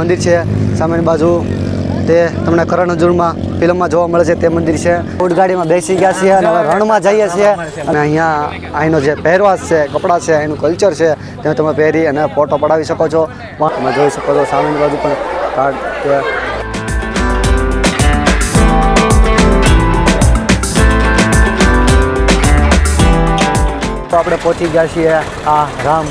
મંદિર છે સામેની બાજુ તે તમને કરણ અર્જુનમાં ફિલ્મમાં જોવા મળે છે તે મંદિર છે. ઊંટગાડીમાં બેસી ગયા છીએ અને હવે રણમાં જઈએ છીએ અને અહીંયા અહીંનો જે પહેરવાશ છે, કપડાં છે, અહીંનું કલ્ચર છે તે તમે પહેરી અને ફોટો પડાવી શકો છો. તમે જોઈ શકો છો સામેની બાજુ પણ કાર્ડ છે. તો આપણે પહોંચી ગયા છીએ આ રામ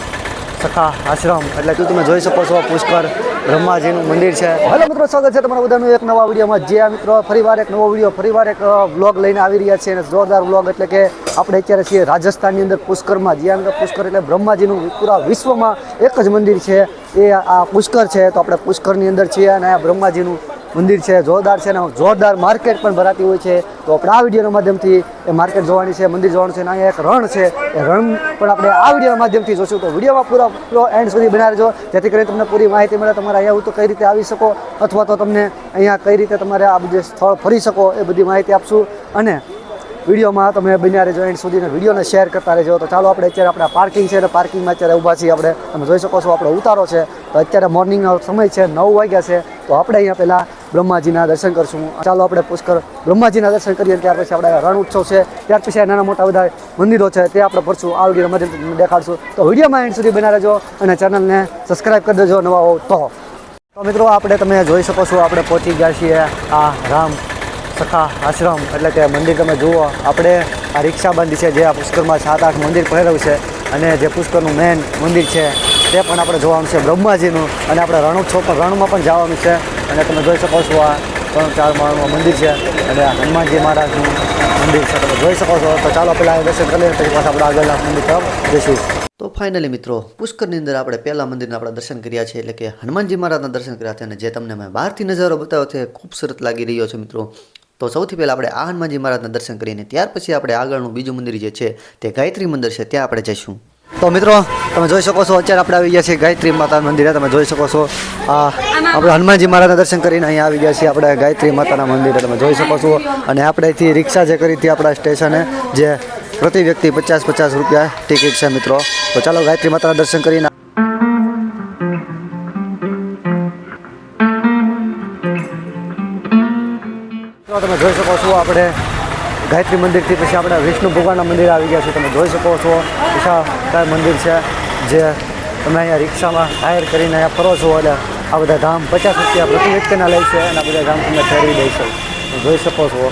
સખા આશ્રમ, એટલે કે તમે જોઈ શકો છો પુષ્કર બ્રહ્માજીનું મંદિર છે. હેલો મિત્રો, સ્વાગત છે તમારા બધાનું એક નવા વિડીયોમાં. જે મિત્રો ફરીવાર એક નવો વિડીયો, ફરીવાર એક વ્લોગ લઈને આવી રહ્યા છીએ અને જોરદાર વ્લોગ. એટલે કે આપણે અત્યારે છીએ રાજસ્થાનની અંદર પુષ્કરમાં. જ્યાં અંદર પુષ્કર એટલે બ્રહ્માજીનું પૂરા વિશ્વમાં એક જ મંદિર છે, એ આ પુષ્કર છે. તો આપણે પુષ્કરની અંદર છીએ અને આ બ્રહ્માજીનું મંદિર છે, જોરદાર છે અને જોરદાર માર્કેટ પણ ભરાતી હોય છે. તો આપણે આ વિડીયોના માધ્યમથી એ માર્કેટ જોવાની છે, મંદિર જોવાનું છે અને અહીંયા એક રણ છે, એ રણ પણ આપણે આ વિડીયોના માધ્યમથી જોશું. તો વિડીયોમાં પૂરો એન્ડ સુધી બનાવી રહેજો, જેથી કરીને તમને પૂરી માહિતી મળે. તમારે અહીંયા તો કઈ રીતે આવી શકો અથવા તો તમને અહીંયા કઈ રીતે તમારે આ બધે સ્થળ ફરી શકો એ બધી માહિતી આપશું. અને વિડીયોમાં તમે બન્યા રહેજો એન્ડ સુધી અને વિડીયોને શેર કરતા રહેજો. તો ચાલો આપણે અત્યારે આપણે પાર્કિંગ છે અને પાર્કિંગમાં અત્યારે ઊભા છીએ આપણે. તમે જોઈ શકો છો આપણો ઉતારો છે. તો અત્યારે મોર્નિંગનો સમય છે, 9 વાગ્યા છે. તો આપણે અહીંયા પહેલાં બ્રહ્માજીના દર્શન કરશું. ચાલો આપણે પુષ્કર બ્રહ્માજીના દર્શન કરીએ. ત્યાર પછી આપણે રણ ઉત્સવ છે, ત્યાર પછી નાના મોટા બધા મંદિરો છે તે આપણે ફરશું. આ વિડીયોના માધ્યમથી તમને દેખાડશું. તો વિડીયોમાં એન્ડ સુધી બના રહેજો અને ચેનલને સબસ્ક્રાઈબ કરી દેજો નવા હો તો. મિત્રો આપણે તમે જોઈ શકો છો આપણે પહોંચી ગયા છીએ આ રામ સખા આશ્રમ, એટલે કે મંદિર. તમે જુઓ આપણે આ રિક્ષા બાંધી છે, જે આ પુષ્કરમાં 7-8 મંદિર પહેરેલું છે અને જે પુષ્કરનું મેન મંદિર છે તે પણ આપણે જોવાનું છે બ્રહ્માજીનું. અને આપણે રણોત્સવ પણ રણમાં પણ જવાનું છે. અને તમે જોઈ શકો છો આ 3-4 માળનું મંદિર છે અને આ હનુમાનજી મહારાજનું મંદિર છે, તમે જોઈ શકો છો. તો ચાલો પહેલાં દર્શન કરી લઈએ, પછી પાછા આપણે આગળના મંદિર તરફ જઈશું. તો ફાઇનલી મિત્રો પુષ્કરની અંદર આપણે પહેલા મંદિરના આપણે દર્શન કર્યા છે, એટલે કે હનુમાનજી મહારાજના દર્શન કર્યા છે. અને જે તમને મેં બહારથી નજારો બતાવ્યો છે ખૂબ સરસ લાગી રહ્યો છે મિત્રો. તો સૌથી પહેલાં આપણે આ હનુમાનજી મહારાજના દર્શન કરીને ત્યાર પછી આપણે આગળનું બીજું મંદિર જે છે તે ગાયત્રી મંદિર છે, ત્યાં આપણે જઈશું. તો મિત્રો તમે જોઈ શકો છો અત્યારે આપણે આવી ગયા છીએ ગાયત્રી માતા મંદિરે. તમે જોઈ શકો છો આપણે હનુમાનજી મહારાજના દર્શન કરીને અહીંયા આવી ગયા છીએ આપણે ગાયત્રી માતાના મંદિરે. તમે જોઈ શકો છો. અને આપણે અહીંથી રિક્ષા જે કરી હતી આપણા સ્ટેશને, જે પ્રતિ વ્યક્તિ 50-50 રૂપિયા ટિકિટ છે મિત્રો. તો ચાલો ગાયત્રી માતાના દર્શન કરીને તમે જોઈ શકો છો આપણે ગાયત્રી મંદિરથી પછી આપણે વિષ્ણુ ભગવાનના મંદિર આવી ગયા છે. તમે જોઈ શકો છો વિશાળ મંદિર છે, જે તમે અહીંયા રિક્ષામાં હાયર કરીને અહીંયા ફરો છો. એટલે આ બધા ધામ 50 રૂપિયા પ્રતિ વ્યક્તિના લે છે અને આ બધા ધામ તમને ફેરવી દે છે, તમે જોઈ શકો છો.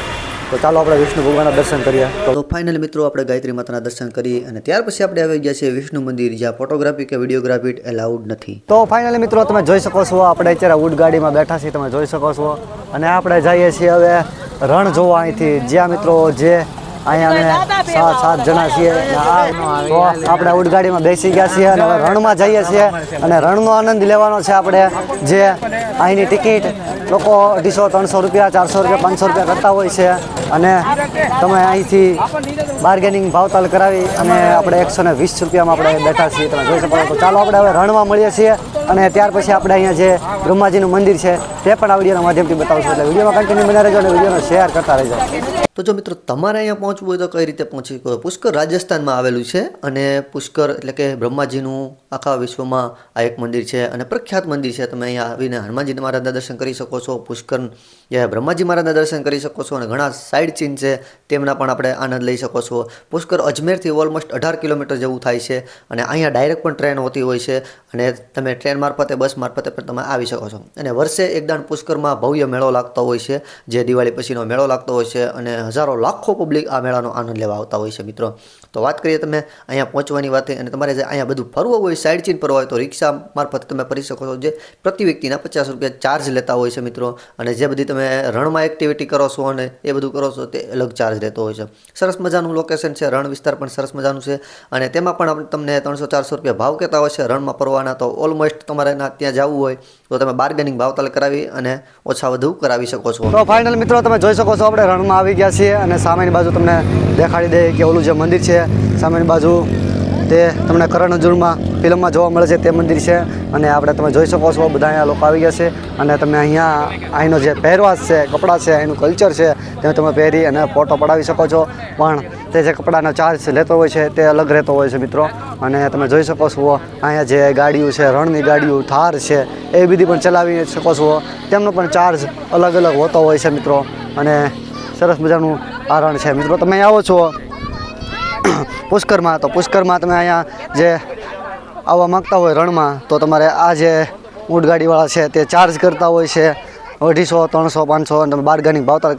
તો ચાલો આપણે વિષ્ણુ ભગવાનના દર્શન કરીએ. તો ફાઇનલી મિત્રો આપણે ગાયત્રી માતાના દર્શન કરી અને ત્યાર પછી આપણે આવી ગયા છીએ વિષ્ણુ મંદિર, જ્યાં ફોટોગ્રાફી કે વિડીયોગ્રાફી એલાઉડ નથી. તો ફાઇનલી મિત્રો તમે જોઈ શકો છો આપણે અત્યારે ઊંટગાડીમાં બેઠા છીએ, તમે જોઈ શકો છો. અને આપણે જઈએ છીએ હવે રણ જોવા અહીંથી, જ્યાં મિત્રો જે અહીંયા અમે 7 જણા છીએ. તો આપણે ઊંટગાડીમાં બેસી ગયા છીએ અને હવે રણમાં જઈએ છીએ અને રણનો આનંદ લેવાનો છે આપણે. જે અહીંની ટિકિટ લોકો 250-300 રૂપિયા, 400 રૂપિયા, 500 રૂપિયા કરતા હોય છે. અને તમે અહીંથી બાર્ગેનિંગ ભાવતાલ કરાવી અને આપણે 120 રૂપિયામાં આપણે બેઠા છીએ, તમે જોઈ શકો. તો ચાલો આપણે હવે રણમાં મળીએ છીએ અને ત્યાર પછી આપણે અહીંયા જે બ્રહ્માજીનું મંદિર છે તે પણ આ વિડીયોના માધ્યમથી બતાવશું. એટલે વિડીયોમાં કન્ટિન્યુ બના રહેજો અને વિડીયોને શેર કરતા રહેજો. તો જો મિત્રો તમારે અહીંયા પહોંચવું હોય તો કઈ રીતે પહોંચી શકો? પુષ્કર રાજસ્થાનમાં આવેલું છે અને પુષ્કર એટલે કે બ્રહ્માજીનું આખા વિશ્વમાં આ એક મંદિર છે અને પ્રખ્યાત મંદિર છે. તમે અહીંયા આવીને હનુમાનજી મહારાજના દર્શન કરી શકો છો, પુષ્કર બ્રહ્માજી મહારાજના દર્શન કરી શકો છો અને ઘણા સાઇડ સીન છે તેમના પણ આપણે આનંદ લઈ શકો છો. પુષ્કર અજમેરથી ઓલમોસ્ટ 18 કિલોમીટર જેવું થાય છે અને અહીંયા ડાયરેક્ટ પણ ટ્રેન હોતી હોય છે અને તમે ટ્રેન મારફતે, બસ મારફતે પણ તમે આવી શકો છો. અને વર્ષે એકદાણ પુષ્કરમાં ભવ્ય મેળો લાગતો હોય છે, જે દિવાળી પછીનો મેળો લાગતો હોય છે અને હજારો લાખો પબ્લિક આ મેળાનો આનંદ લેવા આવતા હોય છે મિત્રો. તો વાત કરીએ તમે અહીંયા પહોંચવાની વાત, અને તમારે જે અહીંયા બધું ફરવું હોય, સાઇડ સીન ફરવા હોય તો રિક્ષા મારફતે તમે ફરી શકો છો, જે પ્રતિ વ્યક્તિના 50 રૂપિયા ચાર્જ લેતા હોય છે મિત્રો. અને જે બધી તમે રણમાં એક્ટિવિટી કરો છો અને એ બધું કરો છો તે અલગ ચાર્જ રહેતો હોય છે. સરસ મજાનું લોકેશન છે, રણ વિસ્તાર પણ સરસ મજાનું છે અને તેમાં પણ તમને 300-400 રૂપિયા ભાવ કહેતા હોય છે રણમાં ફરવાના. તો ઓલમોસ્ટ તમારે ત્યાં જવું હોય તો તમે બાર્ગેનિંગ ભાવતાલ કરાવી અને ઓછા વધુ કરાવી શકો છો. તો ફાઇનલ મિત્રો તમે જોઈ શકો છો આપણે રણમાં આવી ગયા છીએ અને સામેની બાજુ તમને દેખાડી દે કે ઓલું જે મંદિર છે સામેની બાજુ તે તમને કરણ અર્જુનમાં ફિલ્મમાં જોવા મળે છે તે મંદિર છે. અને આપણે તમે જોઈ શકો છો બધા અહીંયા લોકો આવી ગયા છે અને તમે અહીંનો જે પહેરવાશ છે, કપડાં છે, અહીંનું કલ્ચર છે તે તમે પહેરી અને ફોટો પડાવી શકો છો. પણ તે જે કપડાનો ચાર્જ લેતો હોય છે તે અલગ રહેતો હોય છે મિત્રો. અને તમે જોઈ શકો છો અહીંયા જે ગાડીઓ છે, રણની ગાડીઓ, થાર છે, એ બધી પણ ચલાવી શકો છો. તેમનો પણ ચાર્જ અલગ અલગ હોતો હોય છે મિત્રો. અને સરસ મજાનું આ રણ છે મિત્રો. તમે આવો છો પુષ્કરમાં, તો પુષ્કરમાં તમે અહીંયા જે આવવા માગતા હોય રણમાં, તો તમારે આ જે ઊંટગાડીવાળા છે તે ચાર્જ કરતા હોય છે 250, 300, 500, અને તમે બારગાની ભાવતાલ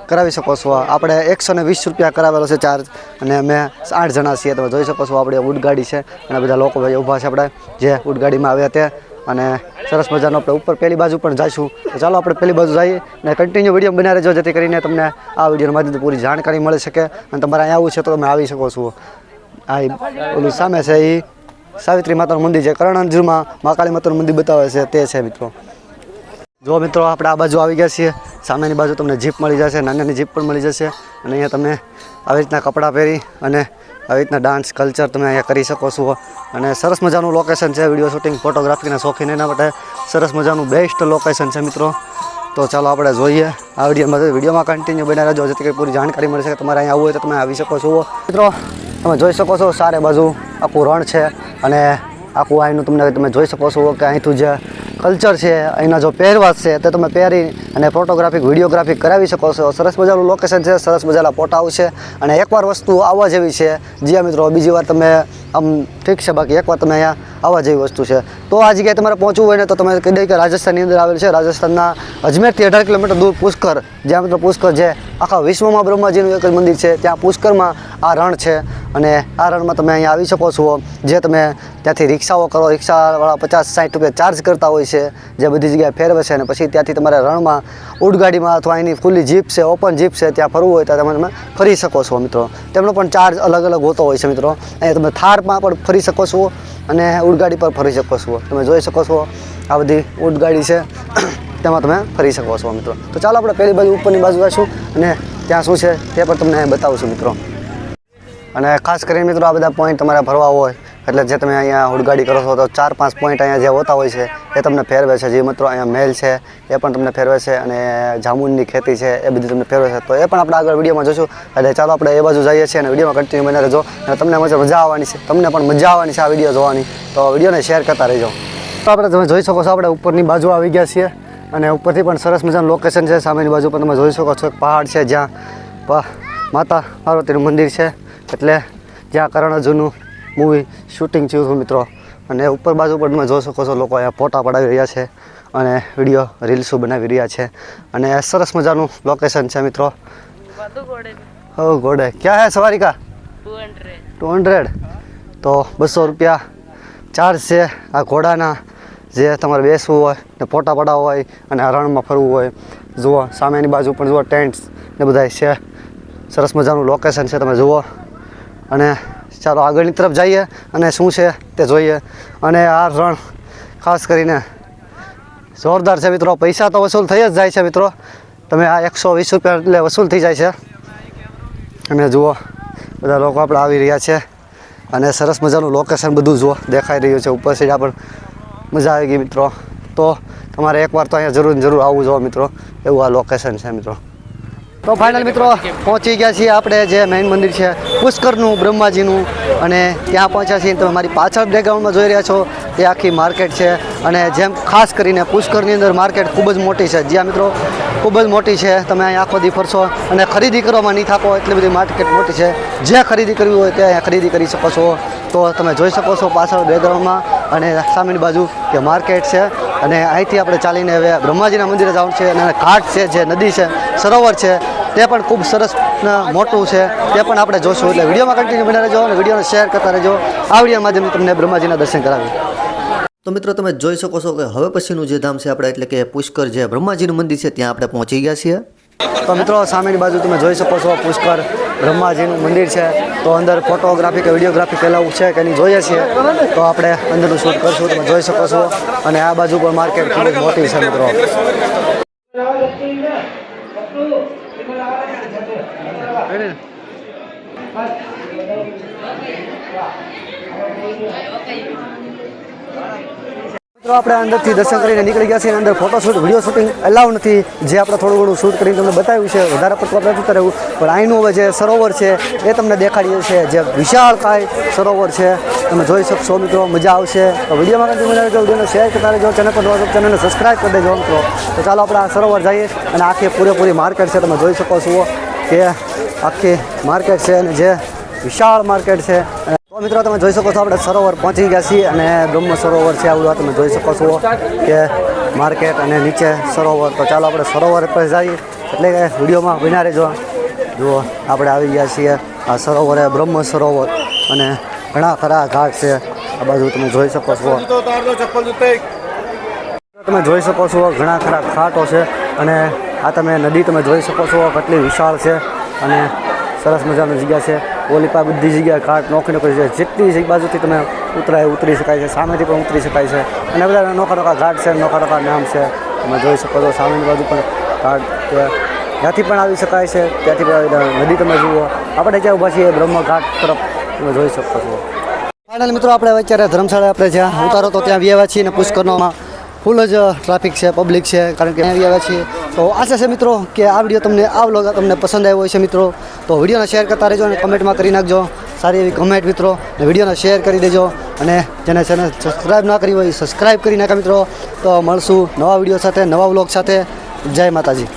કરાવી શકો છો. આપણે 120 રૂપિયા કરાવેલો છે ચાર્જ, અને અમે 8 જણા છીએ. તમે જોઈ શકો છો આપણે ઊંટગાડી છે અને બધા લોકો ભાઈ ઊભા છે આપણે જે ઊંટગાડીમાં આવ્યા તે. અને સરસ મજાનો આપણે ઉપર પહેલી બાજુ પણ જઈશું. તો ચાલો આપણે પહેલી બાજુ જઈએ અને કન્ટિન્યુ વિડીયો બનાવી રહેજો, જેથી કરીને તમને આ વિડીયોના માધ્યમથી પૂરી જાણકારી મળી શકે. અને તમારે અહીંયા આવવું છે તો તમે આવી શકો છો. આ ઓલું સામે છે એ સાવિત્રી માતાનું મંદિર છે, કરણંજમાં મહાકાળી માતાનું મંદિર બતાવે છે તે છે મિત્રો. જો મિત્રો આપણે આ બાજુ આવી ગયા છીએ. સામેની બાજુ તમને જીપ મળી જશે, નાની જીપ પણ મળી જશે. અને અહીંયા તમે આવી રીતના કપડાં પહેરી અને આવી રીતના ડાન્સ કલ્ચર તમે અહીંયા કરી શકો છો. અને સરસ મજાનું લોકેશન છે. વિડીયો શૂટિંગ, ફોટોગ્રાફીના શોખીન એના માટે સરસ મજાનું બેસ્ટ લોકેશન છે મિત્રો. તો ચાલો આપણે જોઈએ આ વિડીયોમાં કન્ટિન્યુ બનાવી રહેજો, જેથી કરી પૂરી જાણકારી મળી શકે. તમારે અહીંયા આવવું હોય તો તમે આવી શકો છો મિત્રો. તમે જોઈ શકો છો સારે બાજુ આખું રણ છે. અને આખું અહીંનું તમે જોઈ શકો છો કે અહીંથી જે કલ્ચર છે, અહીંના જો પહેરવાશ છે તે તમે પહેરી અને ફોટોગ્રાફી, વિડીયોગ્રાફી કરાવી શકો છો. સરસ મજાનું લોકેશન છે, સરસ મજાના ફોટા આવશે. અને એકવાર વસ્તુ આવવા જેવી છે. જી મિત્રો, બીજી વાર તમે આમ ઠીક છે, બાકી એકવાર તમે અહીંયા આવવા જેવી વસ્તુ છે. તો આ જગ્યાએ તમારે પહોંચવું હોય ને તો તમે કહી દઈએ કે રાજસ્થાનની અંદર આવેલ છે. રાજસ્થાનના અજમેરથી 18 કિલોમીટર દૂર પુષ્કર, જ્યાં મિત્રો પુષ્કર જે આખા વિશ્વમાં બ્રહ્માજીનું એક જ મંદિર છે, ત્યાં પુષ્કરમાં આ રણ છે. અને આ રણમાં તમે અહીંયા આવી શકો છો. જે તમે ત્યાંથી રિક્ષાઓ કરો, રિક્ષાવાળા 50-60 રૂપિયા ચાર્જ કરતા હોય છે, જે બધી જગ્યાએ ફેરવે છે. અને પછી ત્યાંથી તમારે રણમાં ઊંટગાડીમાં અથવા એની ખુલ્લી જીપ છે, ઓપન જીપ છે, ત્યાં ફરવું હોય તો તમે ફરી શકો છો મિત્રો. તેમનો પણ ચાર્જ અલગ અલગ હોતો હોય છે મિત્રો. અહીંયા તમે થારમાં પણ ફરી શકો છો અને ઊંટગાડી પર ફરી શકો છો. તમે જોઈ શકો છો આ બધી ઊંટગાડી છે, તેમાં તમે ફરી શકો છો મિત્રો. તો ચાલો આપણે પહેલી બાજુ ઉપરની બાજુ આવીશું અને ત્યાં શું છે તે પણ તમને બતાવશું મિત્રો. અને ખાસ કરીને મિત્રો આ બધા પોઈન્ટ તમારે ભરવા હોય એટલે જે તમે અહીંયા ઊંટગાડી કરો છો તો 4-5 પોઈન્ટ અહીંયા જે હોતા હોય છે એ તમને ફેરવે છે. જે મિત્રો અહીંયા મહેલ છે એ પણ તમને ફેરવે છે. અને જામુનની ખેતી છે એ બધી તમને ફેરવે છે. તો એ પણ આપણે આગળ વિડીયોમાં જોઈશું. એટલે ચાલો આપણે એ બાજુ જઈએ છીએ અને વિડીયોમાં કન્ટિન્યુ બને રહેજો. અને તમને મજા આવવાની છે, તમને પણ મજા આવવાની છે આ વિડીયો જોવાની. તો વિડીયોને શેર કરતા રહેજો. તો આપણે તમે જોઈ શકો છો આપણે ઉપરની બાજુ આવી ગયા છીએ. અને ઉપરથી પણ સરસ મજાનું લોકેશન છે. સામેની બાજુ પણ તમે જોઈ શકો છો એક પહાડ છે, જ્યાં માતા પાર્વતીનું મંદિર છે. એટલે જ્યાં કરણ અર્જુનનું મૂવી શૂટિંગ થયું હતું મિત્રો. અને ઉપર બાજુ પણ તમે જોઈ શકો છો લોકો અહીંયા ફોટા પડાવી રહ્યા છે અને વિડીયો રીલ્સો બનાવી રહ્યા છે. અને સરસ મજાનું લોકેશન છે મિત્રો. ઓ ઘોડે ક્યાં હે સવારી કા? 200. તો 200 રૂપિયા ચાર્જ છે આ ઘોડાના. જે તમારે બેસવું હોય ને ફોટા પડાવવા હોય અને આ રણમાં ફરવું હોય. જુઓ સામેની બાજુ પણ જુઓ ટેન્ટ્સ ને બધા છે. સરસ મજાનું લોકેશન છે, તમે જુઓ. અને ચાલો આગળની તરફ જઈએ અને શું છે તે જોઈએ. અને આ રણ ખાસ કરીને જોરદાર છે મિત્રો. પૈસા તો વસૂલ થઈ જ જાય છે મિત્રો. તમે આ 120 રૂપિયા એટલે વસૂલ થઈ જાય છે. અને જુઓ બધા લોકો આપણે આવી રહ્યા છે. અને સરસ મજાનું લોકેશન બધું જુઓ દેખાઈ રહ્યું છે ઉપર સાઈડ. પણ મજા આવી ગઈ મિત્રો. તો તમારે એકવાર તો અહીંયા જરૂર આવવું જોઈએ મિત્રો. એવું આ લોકેશન છે મિત્રો. તો ફાઇનલ મિત્રો પહોંચી ગયા છીએ આપણે જે મેઇન મંદિર છે પુષ્કરનું, બ્રહ્માજીનું. અને ત્યાં પહોંચ્યા છીએ. તમે મારી પાછળ બેકગ્રાઉન્ડમાં જોઈ રહ્યા છો એ આખી માર્કેટ છે. અને જેમ ખાસ કરીને પુષ્કરની અંદર માર્કેટ ખૂબ જ મોટી છે. જ્યાં મિત્રો ખૂબ જ મોટી છે. તમે અહીં આખો દી ફરશો અને ખરીદી કરવામાં નહીં થાકો, એટલી બધી માર્કેટ મોટી છે. જે ખરીદી કરવી હોય તે અહીંયા ખરીદી કરી શકો છો. તો તમે જોઈ શકો છો પાછળ બેકગ્રાઉન્ડમાં. અને સામેની બાજુ કે માર્કેટ છે. અને અહીંથી આપણે ચાલીને હવે બ્રહ્માજીના મંદિરે જવાનું છે. અને ઘાટ છે, જે નદી છે, સરોવર છે, તે પણ ખૂબ સરસ મોટું છે. તે પણ આપણે જોઈશું. એટલે વિડીયોમાં કન્ટિન્યુ બને રહેજો અને વિડીયોને શેર કરતા રહેજો. આ વિડીયો માધ્યમથી તમને બ્રહ્માજીના દર્શન કરાવી. તો મિત્રો તમે જોઈ શકો છો કે હવે પછીનું જે ધામ છે આપણે એટલે કે પુષ્કર જે બ્રહ્માજીનું મંદિર છે ત્યાં આપણે પહોંચી ગયા છીએ. તો મિત્રો સામેની બાજુ તમે જોઈ શકો છો પુષ્કર બ્રહ્માજીનું મંદિર છે. તો અંદર ફોટોગ્રાફી કે વિડીયોગ્રાફી પહેલાં છે કે નહીં જોઈએ છીએ. તો આપણે અંદરનું શૂટ કરશું. તમે જોઈ શકો છો. અને આ બાજુ પણ માર્કેટ ખૂબ જ મોટી છે મિત્રો. મિત્રો આપણે અંદરથી દર્શન કરીને નીકળી ગયા છીએ. અંદર ફોટોશૂટ વિડીયો શૂટિંગ એલાઉ નથી. જે આપણે થોડું ઘણું શૂટ કરીને તમને બતાવ્યું છે, વધારે પડતું આપણે નથી રહેવું. પણ અહીંનું હવે જે સરોવર છે એ તમને દેખાડીએ છીએ. જે વિશાળકાય સરોવર છે તમે જોઈ શકશો મિત્રો. મજા આવશે. તો વિડીયોમાં કંઈ મજા આવે તો વિડીયોને શેર કરતા રહેજો. ચેનલ પર નવા ચેનલને સબસ્ક્રાઈબ કરી દેજો મિત્રો. તો ચાલો આપણે આ સરોવર જઈએ અને આખી પૂરેપૂરી માર્કેટ છે તમે જોઈ શકો છો કે આખી માર્કેટ છે અને જે વિશાળ માર્કેટ છે. તો મિત્રો તમે જોઈ શકો છો આપણે સરોવર પહોંચી ગયા છીએ અને બ્રહ્મ સરોવર છે આવડું તમે જોઈ શકો છો કે માર્કેટ અને નીચે સરોવર. તો ચાલો આપણે સરોવર પર જઈએ એટલે કે વિડીયોમાં બન્યા રહેજો. જુઓ આપણે આવી ગયા છીએ આ સરોવરે, બ્રહ્મ સરોવર, અને ઘણા ખરા ઘાટ છે આ બાજુ તમે જોઈ શકો છો. તમે જોઈ શકો છો ઘણા ખરા ઘાટો છે અને આ તમે નદી તમે જોઈ શકો છો કેટલી વિશાળ છે અને સરસ મજાની જગ્યા છે. ઓલી પા બધી જગ્યાએ ઘાટ નોખી નોખી છે. જેટલી બાજુથી તમે ઉતરી શકાય છે, સામેથી પણ ઉતરી શકાય છે. અને બધા નોખા નોખા ઘાટ છે, નોખા નોખા નામ છે તમે જોઈ શકો છો. સામેની બાજુ પણ ઘાટ છે, ત્યાંથી પણ આવી શકાય છે, ત્યાંથી પણ નદી તમે જુઓ. આપણે જ્યાં ઊભા છીએ બ્રહ્મ ઘાટ તરફ તમે જોઈ શકો છો. ફાઇનલ મિત્રો આપણે અત્યારે ધર્મશાળા આપણે જ્યાં ઉતારો તો ત્યાં આવ્યા છીએ અને પુષ્કરણોમાં ફૂલ જ ટ્રાફિક છે, પબ્લિક છે, કારણ કે અહીંયા આવ્યા છીએ. તો આશા છે મિત્રો કે આ વિડીયો તમને આ વ્લોગ તમને પસંદ આવ્યો હોય છે મિત્રો. તો વિડીયોને શેર કરતા રહેજો અને કમેન્ટમાં કરી નાખજો સારી એવી કમેન્ટ મિત્રો. અને વિડીયોને શેર કરી દેજો અને જેને ચેનલ સબસ્ક્રાઈબ ના કરી હોય સબસ્ક્રાઈબ કરી નાખા મિત્રો. તો મળશું નવા વિડીયો સાથે, નવા વ્લોગ સાથે. જય માતાજી.